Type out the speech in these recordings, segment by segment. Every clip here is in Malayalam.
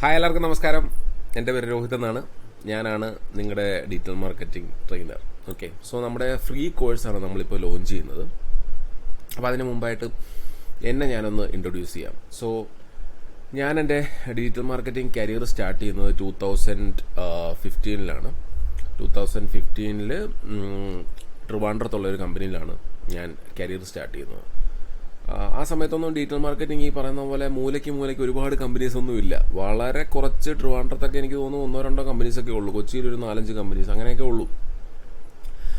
ഹായ്, എല്ലാവർക്കും നമസ്കാരം. എൻ്റെ പേര് രോഹിത് എന്നാണ്. ഞാനാണ് നിങ്ങളുടെ digital marketing trainer. Okay, so നമ്മുടെ ഫ്രീ കോഴ്സാണ് നമ്മളിപ്പോൾ ലോഞ്ച് ചെയ്യുന്നത്. അപ്പോൾ അതിന് മുമ്പായിട്ട് എന്നെ ഞാനൊന്ന് ഇൻട്രൊഡ്യൂസ് ചെയ്യാം. സോ ഞാൻ എൻ്റെ ഡിജിറ്റൽ മാർക്കറ്റിംഗ് കരിയർ സ്റ്റാർട്ട് ചെയ്യുന്നത് 2015 2015 ട്രിവാൻഡ്രത്തുള്ളൊരു കമ്പനിയിലാണ് ഞാൻ കരിയർ സ്റ്റാർട്ട് ചെയ്യുന്നത്. ആ സമയത്തൊന്നും ഡിജിറ്റൽ മാർക്കറ്റിംഗ് ഈ പറയുന്ന പോലെ മൂലയ്ക്ക് ഒരുപാട് കമ്പനീസ് ഒന്നും ഇല്ല. വളരെ കുറച്ച് ട്രിവാൻഡ്രത്തൊക്കെ എനിക്ക് തോന്നുന്നു 1-2 കമ്പനീസൊക്കെ ഉള്ളൂ. കൊച്ചിയിൽ ഒരു 4-5 കമ്പനീസ് അങ്ങനെയൊക്കെ ഉള്ളൂ.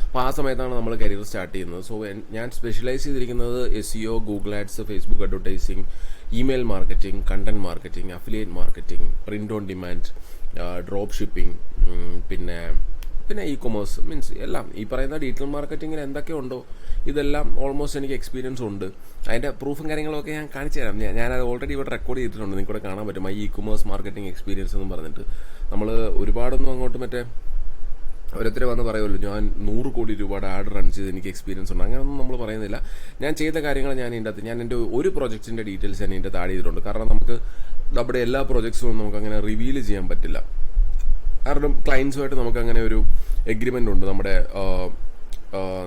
അപ്പോൾ ആ സമയത്താണ് നമ്മൾ കരിയർ സ്റ്റാർട്ട് ചെയ്യുന്നത്. സോ ഞാൻ സ്പെഷ്യലൈസ് ചെയ്തിരിക്കുന്നത് SEO, Google ads, Facebook advertising, email marketing, content marketing, affiliate marketing, print on demand, drop shipping, പിന്നെ ഇ-കൊമേഴ്സ്, മീൻസ് എല്ലാം ഈ പറയുന്ന ഡിജിറ്റൽ മാർക്കറ്റിങ്ങിൽ എന്തൊക്കെ ഉണ്ടോ ഇതെല്ലാം ഓൾമോസ്റ്റ് എനിക്ക് എക്സ്പീരിയൻസ് ഉണ്ട്. അതിൻ്റെ പ്രൂഫും കാര്യങ്ങളൊക്കെ ഞാൻ കാണിച്ചു തരാം. ഞാനത് ഓൾറെഡി ഇവിടെ റെക്കോർഡ് ചെയ്തിട്ടുണ്ട്, നിങ്ങൾക്ക് ഇവിടെ കാണാൻ പറ്റും. ഇ-കൊമേഴ്സ് മാർക്കറ്റിംഗ് എക്സ്പീരിയൻസ് എന്ന് പറഞ്ഞിട്ട് നമ്മൾ ഒരുപാടൊന്നും അങ്ങോട്ട് ഓരോരുത്തർ വന്ന് പറയുമല്ലോ, ഞാൻ 100 കോടി രൂപയുടെ ആഡ് റൺ ചെയ്ത് എനിക്ക് എക്സ്പീരിയൻസ് ഉണ്ട്, അങ്ങനെയൊന്നും നമ്മൾ പറയുന്നില്ല. ഞാൻ ചെയ്ത കാര്യങ്ങൾ ഞാൻ എൻ്റെ ഒരു പ്രോജക്റ്റിൻ്റെ ഡീറ്റെയിൽസ് ഞാൻ ഇതിൻ്റെ താഴെ ചെയ്തിട്ടുണ്ട്. കാരണം നമുക്ക് നമ്മുടെ എല്ലാ പ്രോജക്ട്സും നമുക്ക് അങ്ങനെ റിവീൽ ചെയ്യാൻ പറ്റില്ല. കാരണം ക്ലയൻസുമായിട്ട് നമുക്ക് അങ്ങനെ ഒരു എഗ്രിമെൻ്റ് ഉണ്ട്. നമ്മുടെ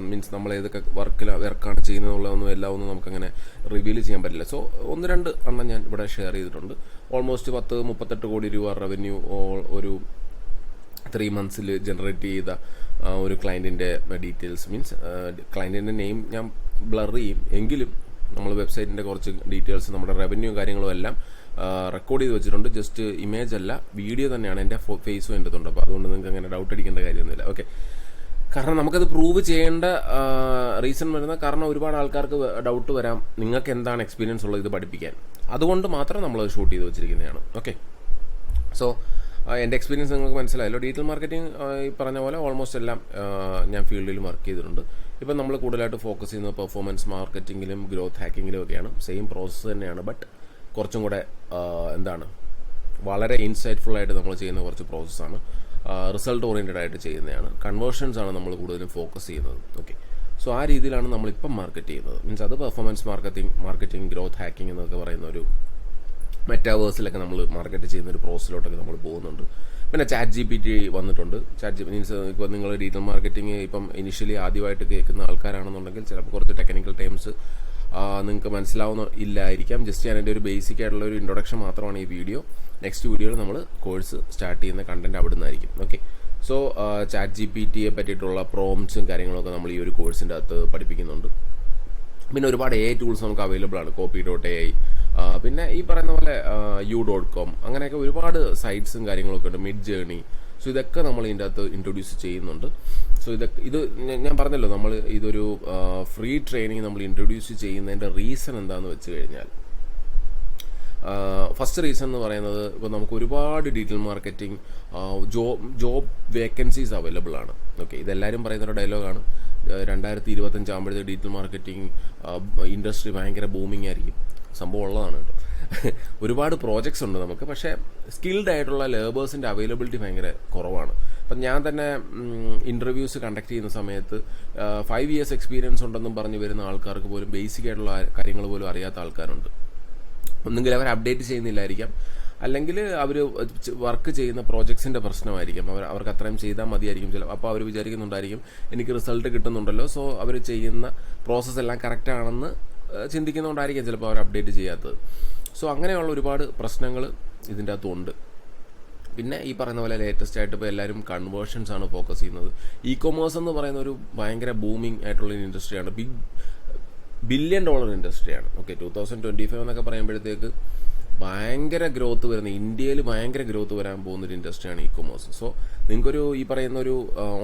മീൻസ് നമ്മൾ ഏതൊക്കെ വർക്കാണ് ചെയ്യുന്നതെന്നുള്ളതൊന്നും എല്ലാം ഒന്നും നമുക്കങ്ങനെ റിവീൽ ചെയ്യാൻ പറ്റില്ല. സോ 1-2 എണ്ണം ഞാൻ ഇവിടെ ഷെയർ ചെയ്തിട്ടുണ്ട്. ഓൾമോസ്റ്റ് 38 കോടി രൂപ റവന്യൂ ഒരു 3 മന്ത്സിൽ ജനറേറ്റ് ചെയ്ത ഒരു ക്ലയൻറ്റിൻ്റെ ഡീറ്റെയിൽസ്, മീൻസ് ക്ലയൻറ്റിൻ്റെ നെയിം ഞാൻ ബ്ലർ ചെയ്യും, എങ്കിലും നമ്മൾ വെബ്സൈറ്റിൻ്റെ കുറച്ച് ഡീറ്റെയിൽസ്, നമ്മുടെ റവന്യൂ കാര്യങ്ങളും എല്ലാം റെക്കോർഡ് ചെയ്ത് വെച്ചിട്ടുണ്ട്. ജസ്റ്റ് ഇമേജ് അല്ല, വീഡിയോ തന്നെയാണ്. എൻ്റെ ഫേസും എൻ്റെ ഉണ്ട്. അപ്പോൾ അതുകൊണ്ട് നിങ്ങൾക്ക് അങ്ങനെ ഡൗട്ട് അടിക്കേണ്ട കാര്യമൊന്നുമില്ല. ഓക്കെ, കാരണം നമുക്കത് പ്രൂവ് ചെയ്യേണ്ട റീസൺ വരുന്ന കാരണം ഒരുപാട് ആൾക്കാർക്ക് ഡൗട്ട് വരാം, നിങ്ങൾക്ക് എന്താണ് എക്സ്പീരിയൻസ് ഉള്ളത് ഇത് പഠിപ്പിക്കാൻ. അതുകൊണ്ട് മാത്രം നമ്മളത് ഷൂട്ട് ചെയ്ത് വെച്ചിരിക്കുന്നതാണ്. ഓക്കെ, സോ എൻ്റെ എക്സ്പീരിയൻസ് നിങ്ങൾക്ക് മനസ്സിലായല്ലോ. ഡിജിറ്റൽ മാർക്കറ്റിംഗ് ഈ പറഞ്ഞ പോലെ ഓൾമോസ്റ്റ് എല്ലാം ഞാൻ ഫീൽഡിൽ വർക്ക് ചെയ്തിട്ടുണ്ട്. ഇപ്പം നമ്മൾ കൂടുതലായിട്ട് ഫോക്കസ് ചെയ്യുന്നത് പെർഫോമൻസ് മാർക്കറ്റിങ്ങിലും ഗ്രോത്ത് ഹാക്കിങ്ങിലും ഒക്കെയാണ്. സെയിം പ്രോസസ്സ് തന്നെയാണ്, ബട്ട് കുറച്ചും കൂടെ വളരെ ഇൻസൈറ്റ്ഫുൾ ആയിട്ട് നമ്മൾ ചെയ്യുന്ന കുറച്ച് പ്രോസസ്സാണ്. റിസൾട്ട് ഓറിയൻറ്റഡ് ആയിട്ട് ചെയ്യുന്നതാണ്. കൺവേർഷൻസ് ആണ് നമ്മൾ കൂടുതലും ഫോക്കസ് ചെയ്യുന്നത്. ഓക്കെ, സോ ആ രീതിയിലാണ് നമ്മളിപ്പം മാർക്കറ്റ് ചെയ്യുന്നത്. മീൻസ് അത് പെർഫോമൻസ് മാർക്കറ്റിംഗ്, ഗ്രോത്ത് ഹാക്കിംഗ് എന്നൊക്കെ പറയുന്ന ഒരു മെറ്റാവേഴ്സിലൊക്കെ നമ്മൾ മാർക്കറ്റ് ചെയ്യുന്ന ഒരു പ്രോസസ്സിലോട്ടൊക്കെ നമ്മൾ പോകുന്നുണ്ട്. പിന്നെ ChatGPT വന്നിട്ടുണ്ട്. മീൻസ് ഇപ്പോൾ നിങ്ങൾ ഡിജിറ്റൽ മാർക്കറ്റിംഗ് ഇപ്പം ഇനിഷ്യലി ആദ്യമായിട്ട് കേൾക്കുന്ന ആൾക്കാരാണെന്നുണ്ടെങ്കിൽ ചിലപ്പോൾ കുറച്ച് ടെക്നിക്കൽ ടേംസ് നിങ്ങൾക്ക് മനസ്സിലാവുന്ന ഇല്ലായിരിക്കാം. ജസ്റ്റ് ഞാൻ എൻ്റെ ഒരു ബേസിക് ആയിട്ടുള്ള ഒരു ഇൻട്രൊഡക്ഷൻ മാത്രമാണ് ഈ വീഡിയോ. നെക്സ്റ്റ് വീഡിയോയിൽ നമ്മൾ കോഴ്സ് സ്റ്റാർട്ട് ചെയ്യുന്ന കണ്ടന്റ് അവിടെ നിന്നായിരിക്കും. ഓക്കെ, സോ ChatGPTയെ പറ്റിയിട്ടുള്ള പ്രോംപ്റ്റ്സും കാര്യങ്ങളൊക്കെ നമ്മൾ ഈ ഒരു കോഴ്സിൻ്റെ അകത്ത് പഠിപ്പിക്കുന്നുണ്ട്. പിന്നെ ഒരുപാട് AI ടൂൾസ് നമുക്ക് അവൈലബിൾ ആണ്. copy.ai, പിന്നെ ഈ പറയുന്ന പോലെ u.com, അങ്ങനെയൊക്കെ ഒരുപാട് സൈറ്റ്സും കാര്യങ്ങളൊക്കെ ഉണ്ട്. മിഡ് ജേർണി, സോ ഇതൊക്കെ നമ്മൾ ഇതിൻ്റെ അകത്ത് ഇൻട്രൊഡ്യൂസ് ചെയ്യുന്നുണ്ട്. സോ ഇത് ഞാൻ പറഞ്ഞല്ലോ, നമ്മൾ ഇതൊരു ഫ്രീ ട്രെയിനിങ് നമ്മൾ ഇൻട്രൊഡ്യൂസ് ചെയ്യുന്നതിൻ്റെ റീസൺ എന്താണെന്ന് വെച്ച് കഴിഞ്ഞാൽ, ഫസ്റ്റ് റീസൺ എന്ന് പറയുന്നത് ഇപ്പോൾ നമുക്ക് ഒരുപാട് digital marketing job vacancies available ആണ്. ഓക്കെ, ഇതെല്ലാവരും പറയുന്നൊരു ഡയലോഗാണ്. 2025 ആകുമ്പോഴത്തേക്ക് ഡിജിറ്റൽ മാർക്കറ്റിംഗ് ഇൻഡസ്ട്രി ഭയങ്കര ബൂമിംഗ് ആയിരിക്കും. സംഭവം ഉള്ളതാണ് കേട്ടോ. ഒരുപാട് പ്രോജക്ട്സ് ഉണ്ട് നമുക്ക്, പക്ഷേ സ്കിൽഡ് ആയിട്ടുള്ള ലേബേഴ്സിൻ്റെ അവൈലബിലിറ്റി ഭയങ്കര കുറവാണ്. അപ്പം ഞാൻ തന്നെ ഇൻ്റർവ്യൂസ് കണ്ടക്ട് ചെയ്യുന്ന സമയത്ത് 5 years എക്സ്പീരിയൻസ് ഉണ്ടെന്നും പറഞ്ഞ് വരുന്ന ആൾക്കാർക്ക് പോലും ബേസിക് ആയിട്ടുള്ള കാര്യങ്ങൾ പോലും അറിയാത്ത ആൾക്കാരുണ്ട്. ഒന്നുകിൽ അവർ അപ്ഡേറ്റ് ചെയ്യുന്നില്ലായിരിക്കാം, അല്ലെങ്കിൽ അവർ വർക്ക് ചെയ്യുന്ന പ്രോജക്ട്സിൻ്റെ പ്രശ്നമായിരിക്കും. അവർക്ക് അത്രയും ചെയ്താൽ മതിയായിരിക്കും ചില. അപ്പോൾ അവർ വിചാരിക്കുന്നുണ്ടായിരിക്കും എനിക്ക് റിസൾട്ട് കിട്ടുന്നുണ്ടല്ലോ, സോ അവർ ചെയ്യുന്ന പ്രോസസ്സ് എല്ലാം കറക്റ്റ് ആണെന്ന് ചിന്തിക്കുന്നതുകൊണ്ടായിരിക്കും ചിലപ്പോൾ അവർ അപ്ഡേറ്റ് ചെയ്യാത്തത്. സോ അങ്ങനെയുള്ള ഒരുപാട് പ്രശ്നങ്ങൾ ഇതിൻ്റെ അകത്തുണ്ട്. പിന്നെ ഈ പറയുന്ന പോലെ ലേറ്റസ്റ്റ് ആയിട്ട് ഇപ്പോൾ എല്ലാവരും കൺവേർഷൻസ് ആണ് ഫോക്കസ് ചെയ്യുന്നത്. ഇ-കൊമേഴ്സ് എന്ന് പറയുന്ന ഒരു ഭയങ്കര ബൂമിംഗ് ആയിട്ടുള്ള ഇൻഡസ്ട്രിയാണ്. ബില്യൺ ഡോളർ ഇൻഡസ്ട്രിയാണ്. ഓക്കെ, 2025 എന്നൊക്കെ പറയുമ്പോഴത്തേക്ക് ഭയങ്കര ഗ്രോത്ത് വരുന്ന, ഇന്ത്യയിൽ ഭയങ്കര ഗ്രോത്ത് വരാൻ പോകുന്നൊരു ഇൻഡസ്ട്രിയാണ് ഇ-കൊമേഴ്സ്. സോ നിങ്ങൾക്കൊരു ഈ പറയുന്ന ഒരു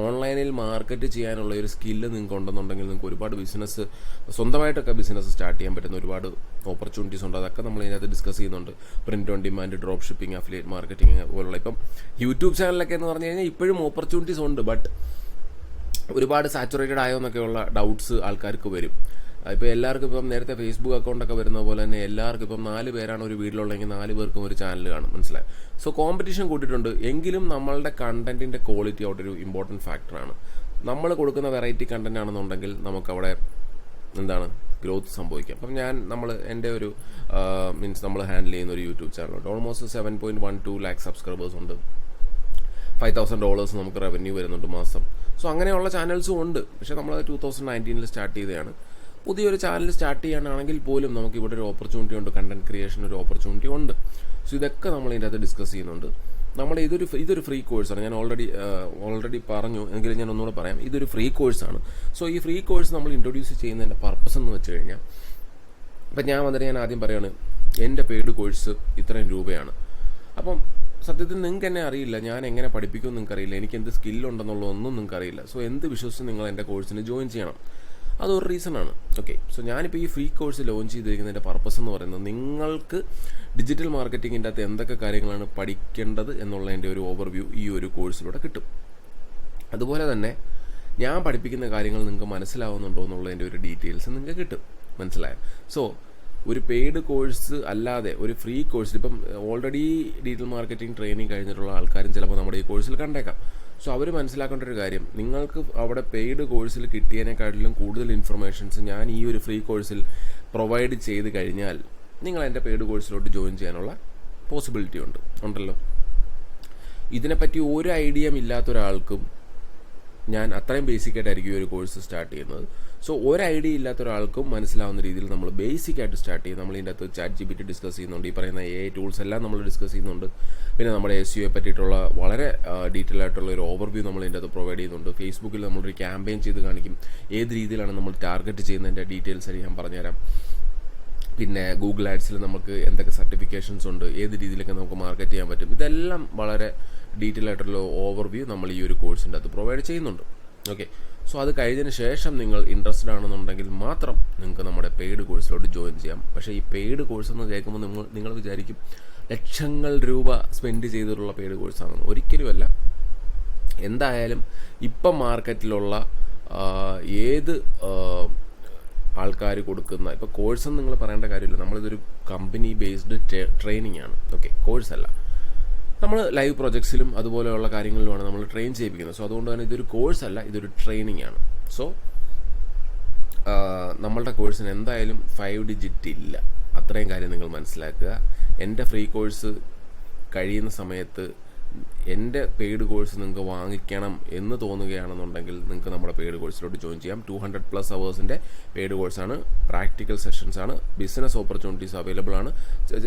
ഓൺലൈനിൽ മാർക്കറ്റ് ചെയ്യാനുള്ള ഒരു സ്കില്ല് നിങ്ങൾക്ക് ഉണ്ടെന്നുണ്ടെങ്കിൽ നിങ്ങൾക്ക് ഒരുപാട് ബിസിനസ്, സ്വന്തമായിട്ടൊക്കെ ബിസിനസ് സ്റ്റാർട്ട് ചെയ്യാൻ പറ്റുന്ന ഒരുപാട് ഓപ്പർച്യൂണിറ്റീസ് ഉണ്ട്. അതൊക്കെ നമ്മൾ ഇതിനകത്ത് ഡിസ്കസ് ചെയ്യുന്നുണ്ട്. Print on demand, drop shipping, affiliate marketing പോലുള്ള. ഇപ്പം യൂട്യൂബ് ചാനലൊക്കെ എന്ന് പറഞ്ഞു കഴിഞ്ഞാൽ ഇപ്പോഴും ഓപ്പർച്യൂണിറ്റീസ് ഉണ്ട്, ബട്ട് ഒരുപാട് സാച്ചുറേറ്റഡ് ആയോ എന്നൊക്കെയുള്ള ഡൗട്ട്സ് ആൾക്കാർക്ക് വരും. ഇപ്പോൾ എല്ലാവർക്കും ഇപ്പം നേരത്തെ ഫേസ്ബുക്ക് അക്കൗണ്ടൊക്കെ വരുന്ന പോലെ തന്നെ എല്ലാവർക്കും ഇപ്പം 4 പേരാണ് ഒരു വീട്ടിലുള്ളതെങ്കിൽ 4 പേർക്കും ഒരു ചാനൽ കാണും, മനസ്സിലായി. സോ കോമ്പറ്റീഷൻ കൂട്ടിയിട്ടുണ്ട്. എങ്കിലും നമ്മളുടെ കണ്ടന്റിൻ്റെ ക്വാളിറ്റി അവിടെ ഒരു ഇമ്പോർട്ടൻറ്റ് ഫാക്ടറാണ്. നമ്മൾ കൊടുക്കുന്ന വെറൈറ്റി കണ്ടന്റ് ആണെന്നുണ്ടെങ്കിൽ നമുക്കവിടെ ഗ്രോത്ത് സംഭവിക്കാം. അപ്പം എൻ്റെ ഒരു മീൻസ് നമ്മൾ ഹാൻഡിൽ ചെയ്യുന്ന ഒരു യൂട്യൂബ് ചാനലുണ്ട്. ഓൾമോസ്റ്റ് 7.12 lakh സബ്സ്ക്രൈബേഴ്സ് ഉണ്ട്. $5,000 നമുക്ക് റവന്യൂ വരുന്നുണ്ട് മാസം. സോ അങ്ങനെയുള്ള ചാനൽസും ഉണ്ട്. പക്ഷേ നമ്മൾ 2019 സ്റ്റാർട്ട് ചെയ്തതാണ്. പുതിയൊരു ചാനൽ സ്റ്റാർട്ട് ചെയ്യാനാണെങ്കിൽ പോലും നമുക്ക് ഇവിടെ ഒരു ഓപ്പർച്യൂണിറ്റി ഉണ്ട്, കണ്ടന്റ് ക്രിയേഷൻ ഒരു ഓപ്പർച്യൂണിറ്റി ഉണ്ട്. സോ ഇതൊക്കെ നമ്മൾ ഇതിൻ്റെ അകത്ത് ഡിസ്കസ് ചെയ്യുന്നുണ്ട്. ഇതൊരു ഫ്രീ കോഴ്സാണ്. ഞാൻ ഓൾറെഡി പറഞ്ഞു, എങ്കിലും ഞാൻ ഒന്നുകൂടെ പറയാം. ഇതൊരു ഫ്രീ കോഴ്സാണ്. സോ ഈ ഫ്രീ കോഴ്സ് നമ്മൾ ഇൻട്രൊഡ്യൂസ് ചെയ്യുന്നതിൻ്റെ പർപ്പസ് എന്ന് വെച്ച് കഴിഞ്ഞാൽ, ഇപ്പം ഞാൻ ആദ്യം പറയാണ് എൻ്റെ പെയ്ഡ് കോഴ്സ് ഇത്രയും രൂപയാണ്. അപ്പം സത്യത്തിൽ നിങ്ങൾക്ക് എന്നെ അറിയില്ല, ഞാൻ എങ്ങനെ പഠിപ്പിക്കുമെന്ന് നിങ്ങൾക്ക് അറിയില്ല, എനിക്ക് എന്ത് സ്കില്ലുണ്ടെന്നുള്ളതൊന്നും നിങ്ങൾക്ക് അറിയില്ല. സോ എന്ത് വിശ്വസിച്ച് നിങ്ങൾ എൻ്റെ കോഴ്സിന് ജോയിൻ ചെയ്യണം, അതൊരു റീസണാണ്. ഓക്കെ, സോ ഞാനിപ്പോൾ ഈ ഫ്രീ കോഴ്സ് ലോഞ്ച് ചെയ്തിരിക്കുന്നതിൻ്റെ പർപ്പസ് എന്ന് പറയുന്നത് നിങ്ങൾക്ക് ഡിജിറ്റൽ മാർക്കറ്റിങ്ങിൻ്റെ അകത്ത് എന്തൊക്കെ കാര്യങ്ങളാണ് പഠിക്കേണ്ടത് എന്നുള്ളതിൻ്റെ ഒരു ഓവർവ്യൂ ഈ ഒരു കോഴ്സിലൂടെ കിട്ടും. അതുപോലെ തന്നെ ഞാൻ പഠിപ്പിക്കുന്ന കാര്യങ്ങൾ നിങ്ങൾക്ക് മനസ്സിലാവുന്നുണ്ടോ എന്നുള്ളതിൻ്റെ ഒരു ഡീറ്റെയിൽസ് നിങ്ങൾക്ക് കിട്ടും. മനസ്സിലായോ? സോ ഒരു പെയ്ഡ് കോഴ്സ് അല്ലാതെ ഒരു ഫ്രീ കോഴ്സ്, ഇപ്പം ഓൾറെഡി ഡിജിറ്റൽ മാർക്കറ്റിംഗ് ട്രെയിനിങ് കഴിഞ്ഞിട്ടുള്ള ആൾക്കാരും ചിലപ്പോൾ നമ്മുടെ ഈ കോഴ്സിൽ കണ്ടേക്കാം. സോ അവർ മനസ്സിലാക്കേണ്ട ഒരു കാര്യം, നിങ്ങൾക്ക് അവിടെ പെയ്ഡ് കോഴ്സിൽ കിട്ടിയതിനെക്കാട്ടിലും കൂടുതൽ ഇൻഫർമേഷൻസ് ഞാൻ ഈ ഒരു ഫ്രീ കോഴ്സിൽ പ്രൊവൈഡ് ചെയ്ത് കഴിഞ്ഞാൽ നിങ്ങൾ എൻ്റെ പെയ്ഡ് കോഴ്സിലോട്ട് ജോയിൻ ചെയ്യാനുള്ള പോസിബിലിറ്റി ഉണ്ടല്ലോ. ഇതിനെപ്പറ്റി ഒരു ഐഡിയയും ഇല്ലാത്ത ഒരാൾക്കും ഞാൻ അത്രയും ബേസിക്കായിട്ടായിരിക്കും ഈ ഒരു കോഴ്സ് സ്റ്റാർട്ട് ചെയ്യുന്നത്. സോ ഒരു ഐഡിയ ഇല്ലാത്ത ഒരാൾക്കും മനസ്സിലാവുന്ന രീതിയിൽ നമ്മൾ ബേസിക്കായിട്ട് സ്റ്റാർട്ട് ചെയ്യും. നമ്മൾ ഇതിൻ്റെ അകത്ത് ChatGPT ഡിസ്കസ് ചെയ്യുന്നുണ്ട്, ഈ പറയുന്ന AI ടൂൾസ് എല്ലാം നമ്മൾ ഡിസ്കസ് ചെയ്യുന്നുണ്ട്. പിന്നെ നമ്മുടെ SEO പറ്റിയിട്ടുള്ള വളരെ ഡീറ്റെയിൽ ആയിട്ടുള്ള ഒരു ഓവർവ്യൂ നമ്മൾ ഇതിൻ്റെ അകത്ത് പ്രൊവൈഡ് ചെയ്യുന്നുണ്ട്. ഫേസ്ബുക്കിൽ നമ്മളൊരു ക്യാമ്പയിൻ ചെയ്ത് കാണിക്കും, ഏത് രീതിയിലാണ് നമ്മൾ ടാർഗറ്റ് ചെയ്യുന്നതിൻ്റെ ഡീറ്റെയിൽസ് ഞാൻ പറഞ്ഞുതരാം. പിന്നെ ഗൂഗിൾ ആഡ്സിൽ നമുക്ക് എന്തൊക്കെ സർട്ടിഫിക്കേഷൻസ് ഉണ്ട്, ഏത് രീതിയിലൊക്കെ നമുക്ക് മാർക്കറ്റ് ചെയ്യാൻ പറ്റും, ഇതെല്ലാം വളരെ ഡീറ്റെയിൽ ആയിട്ടുള്ള ഓവർവ്യൂ നമ്മൾ ഈ ഒരു കോഴ്സിൻ്റെ അകത്ത് പ്രൊവൈഡ് ചെയ്യുന്നുണ്ട്. ഓക്കെ, സോ അത് കഴിഞ്ഞതിന് ശേഷം നിങ്ങൾ ഇൻട്രസ്റ്റഡ് ആണെന്നുണ്ടെങ്കിൽ മാത്രം നിങ്ങൾക്ക് നമ്മുടെ പെയ്ഡ് കോഴ്സിലോട്ട് ജോയിൻ ചെയ്യാം. പക്ഷേ ഈ പെയ്ഡ് കോഴ്സ് എന്ന് കേൾക്കുമ്പോൾ നിങ്ങൾ വിചാരിക്കും ലക്ഷങ്ങൾ രൂപ സ്പെൻഡ് ചെയ്തിട്ടുള്ള പെയ്ഡ് കോഴ്സാണെന്ന്. ഒരിക്കലുമല്ല. എന്തായാലും ഇപ്പം മാർക്കറ്റിലുള്ള ഏത് ആൾക്കാർ കൊടുക്കുന്ന ഇപ്പോൾ കോഴ്സെന്ന് നിങ്ങൾ പറയേണ്ട കാര്യമില്ല, നമ്മളിതൊരു കമ്പനി ബേസ്ഡ് ട്രെയിനിങ് ആണ്. ഓക്കെ, കോഴ്സല്ല, നമ്മൾ ലൈവ് പ്രൊജക്ട്സിലും അതുപോലെയുള്ള കാര്യങ്ങളിലുമാണ് നമ്മൾ ട്രെയിൻ ചെയ്യിപ്പിക്കുന്നത്. സോ അതുകൊണ്ട് തന്നെ ഇതൊരു കോഴ്സല്ല, ഇതൊരു ട്രെയിനിങ് ആണ്. സോ നമ്മളുടെ കോഴ്സിന് എന്തായാലും 5 ഡിജിറ്റ് ഇല്ല, അത്രയും കാര്യം നിങ്ങൾ മനസ്സിലാക്കുക. എൻ്റെ ഫ്രീ കോഴ്സ് കഴിയുന്ന സമയത്ത് എൻ്റെ പെയ്ഡ് കോഴ്സ് നിങ്ങൾക്ക് വാങ്ങിക്കണം എന്ന് തോന്നുകയാണെന്നുണ്ടെങ്കിൽ നിങ്ങൾക്ക് നമ്മുടെ പെയ്ഡ് കോഴ്സിലോട്ട് ജോയിൻ ചെയ്യാം. 200+ അവേഴ്സിൻ്റെ പെയ്ഡ് കോഴ്സാണ്, പ്രാക്ടിക്കൽ സെഷൻസ് ആണ്, ബിസിനസ് ഓപ്പർച്യൂണിറ്റീസ് അവൈലബിൾ ആണ്.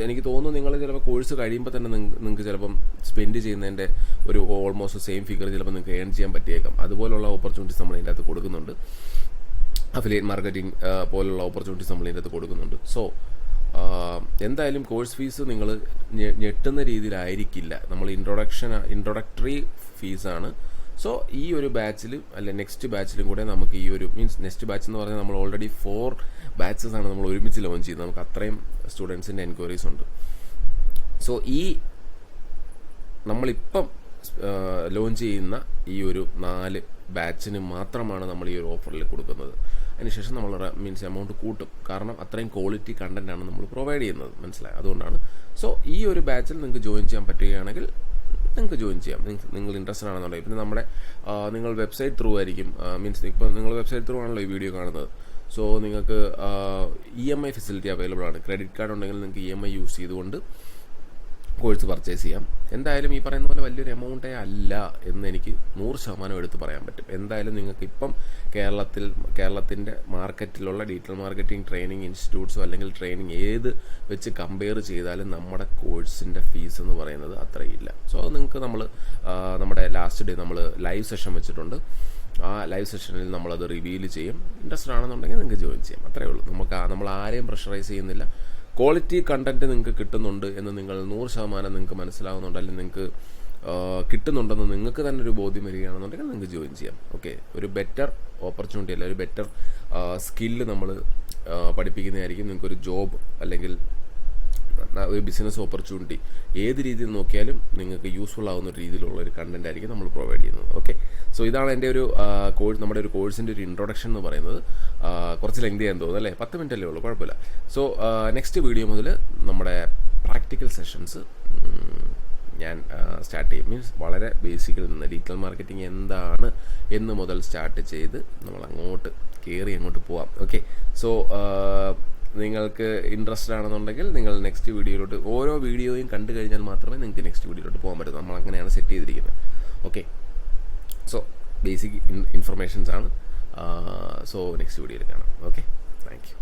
എനിക്ക് തോന്നുന്നു നിങ്ങൾ ചിലപ്പോൾ കോഴ്സ് കഴിയുമ്പോൾ തന്നെ നിങ്ങൾക്ക് ചിലപ്പം സ്പെൻഡ് ചെയ്യുന്നതിൻ്റെ ഒരു ഓൾമോസ്റ്റ് സെയിം ഫിഗർ ചിലപ്പോൾ നിങ്ങൾക്ക് ഏൺ ചെയ്യാൻ പറ്റിയേക്കാം. അതുപോലുള്ള ഓപ്പർച്യൂണിറ്റീസ് നമ്മൾ ഇതിൻ്റെ അകത്ത് കൊടുക്കുന്നുണ്ട്. അഫിലിയേറ്റ് മാർക്കറ്റിംഗ് പോലുള്ള ഓപ്പർച്യൂണിറ്റീസ് നമ്മൾ ഇതിൻ്റെ അകത്ത് കൊടുക്കുന്നുണ്ട്. സോ എന്തായാലും കോഴ്സ് ഫീസ് നിങ്ങൾ ഞെട്ടുന്ന രീതിയിലായിരിക്കില്ല. നമ്മൾ ഇൻട്രൊഡക്ടറി ഫീസാണ്. സോ ഈ ഒരു ബാച്ചിലും അല്ലെ നെക്സ്റ്റ് ബാച്ചിലും കൂടെ നമുക്ക് ഈ ഒരു നെക്സ്റ്റ് ബാച്ച് എന്ന് പറഞ്ഞാൽ നമ്മൾ ഓൾറെഡി 4 ബാച്ചസ് ആണ് നമ്മൾ ഒരുമിച്ച് ലോഞ്ച് ചെയ്യുന്നത്. നമുക്ക് അത്രയും സ്റ്റുഡൻസിൻ്റെ എൻക്വയറീസ് ഉണ്ട്. സോ ഈ നമ്മളിപ്പം ലോഞ്ച് ചെയ്യുന്ന ഈ ഒരു 4 ബാച്ചിന് മാത്രമാണ് നമ്മൾ ഈ ഒരു ഓഫറിൽ കൊടുക്കുന്നത്. അതിനുശേഷം നമ്മൾ എമൗണ്ട് കൂട്ടും, കാരണം അത്രയും ക്വാളിറ്റി കണ്ടന്റാണ് നമ്മൾ പ്രൊവൈഡ് ചെയ്യുന്നത്. മനസ്സിലായി? അതുകൊണ്ടാണ്. സോ ഈ ഒരു ബാച്ചിൽ നിങ്ങൾക്ക് ജോയിൻ ചെയ്യാൻ പറ്റുകയാണെങ്കിൽ നിങ്ങൾക്ക് ജോയിൻ ചെയ്യാം, നിങ്ങൾ ഇൻട്രസ്റ്റഡ് ആണെന്നുണ്ടെങ്കിൽ. പിന്നെ നമ്മുടെ നിങ്ങൾ വെബ്സൈറ്റ് ത്രൂ ആയിരിക്കും, ഇപ്പോൾ നിങ്ങൾ വെബ്സൈറ്റ് ത്രൂ ആണല്ലോ ഈ വീഡിയോ കാണുന്നത്. സോ നിങ്ങൾക്ക് EMI ഫെസിലിറ്റി അവൈലബിൾ ആണ്. ക്രെഡിറ്റ് കാർഡ് ഉണ്ടെങ്കിൽ നിങ്ങൾക്ക് EMI യൂസ് ചെയ്തുകൊണ്ട് കോഴ്സ് പർച്ചേസ് ചെയ്യാം. എന്തായാലും ഈ പറയുന്ന പോലെ വലിയൊരു എമൗണ്ടേ അല്ല എന്ന് എനിക്ക് 100% എടുത്ത് പറയാൻ പറ്റും. എന്തായാലും നിങ്ങൾക്ക് ഇപ്പം കേരളത്തിൻ്റെ മാർക്കറ്റിലുള്ള ഡിജിറ്റൽ മാർക്കറ്റിംഗ് ട്രെയിനിങ് ഇൻസ്റ്റിറ്റ്യൂട്ട്സോ അല്ലെങ്കിൽ ട്രെയിനിങ് ഏത് വെച്ച് കമ്പയർ ചെയ്താലും നമ്മുടെ കോഴ്സിൻ്റെ ഫീസ് എന്ന് പറയുന്നത് അത്രയില്ല. സോ നിങ്ങൾക്ക് നമ്മുടെ ലാസ്റ്റ് ഡേ നമ്മൾ ലൈവ് സെഷൻ വെച്ചിട്ടുണ്ട്. ആ ലൈവ് സെഷനിൽ നമ്മളത് റിവീൽ ചെയ്യും. ഇൻട്രസ്റ്റഡ് ആണെന്നുണ്ടെങ്കിൽ നിങ്ങൾക്ക് ജോയിൻ ചെയ്യാം. അത്രയേ ഉള്ളൂ. നമ്മൾ ആരെയും പ്രഷറൈസ് ചെയ്യുന്നില്ല. ക്വാളിറ്റി കണ്ടന്റ് നിങ്ങൾക്ക് കിട്ടുന്നുണ്ട് എന്ന് നിങ്ങൾ 100% നിങ്ങൾക്ക് മനസ്സിലാവുന്നുണ്ട്, അല്ലെങ്കിൽ നിങ്ങൾക്ക് കിട്ടുന്നുണ്ടെന്ന് നിങ്ങൾക്ക് തന്നെ ഒരു ബോധ്യം വരികയാണെന്നുണ്ടെങ്കിൽ നിങ്ങൾക്ക് ജോയിൻ ചെയ്യാം. ഓക്കെ, ഒരു ബെറ്റർ ഓപ്പർച്യൂണിറ്റി അല്ല, ഒരു ബെറ്റർ സ്കില്ല് നമ്മൾ പഠിപ്പിക്കുന്നതായിരിക്കും. നിങ്ങൾക്കൊരു ജോബ് അല്ലെങ്കിൽ ഒരു ബിസിനസ് ഓപ്പർച്യൂണിറ്റി ഏത് രീതിയിൽ നോക്കിയാലും നിങ്ങൾക്ക് യൂസ്ഫുൾ ആവുന്ന ഒരു രീതിയിലുള്ള ഒരു കണ്ടന്റ് ആയിരിക്കും നമ്മൾ പ്രൊവൈഡ് ചെയ്യുന്നത്. ഓക്കെ, സോ ഇതാണ് എൻ്റെ ഒരു നമ്മുടെ ഒരു കോഴ്സിൻ്റെ ഒരു ഇൻട്രൊഡക്ഷൻ എന്ന് പറയുന്നത്. കുറച്ച് ലെങ്തി ആയെന്ന് തോന്നുന്നു അല്ലേ? 10 മിനിറ്റ് അല്ലേ ഉള്ളൂ, കുഴപ്പമില്ല. സോ നെക്സ്റ്റ് വീഡിയോ മുതൽ നമ്മുടെ പ്രാക്ടിക്കൽ സെഷൻസ് ഞാൻ സ്റ്റാർട്ട് ചെയ്യും. മീൻസ് വളരെ ബേസിക്കിൽ നിന്ന് ഡിജിറ്റൽ മാർക്കറ്റിംഗ് എന്താണ് എന്ന് മുതൽ സ്റ്റാർട്ട് ചെയ്ത് നമ്മൾ അങ്ങോട്ട് അങ്ങോട്ട് പോവാം. ഓക്കെ, സോ നിങ്ങൾക്ക് ഇൻട്രസ്റ്റഡ് ആണെന്നുണ്ടെങ്കിൽ നിങ്ങൾ നെക്സ്റ്റ് വീഡിയോയിലോട്ട്, ഓരോ വീഡിയോയും കണ്ടു കഴിഞ്ഞാൽ മാത്രമേ നിങ്ങൾക്ക് നെക്സ്റ്റ് വീഡിയോയിലോട്ട് പോകാൻ പറ്റൂ. നമ്മൾ അങ്ങനെയാണ് സെറ്റ് ചെയ്തിരിക്കുന്നത്. ഓക്കെ, സോ ബേസിക് ഇൻഫർമേഷൻസ് ആണ്. സോ നെക്സ്റ്റ് വീഡിയോയിൽ കാണാം. Okay, thank you.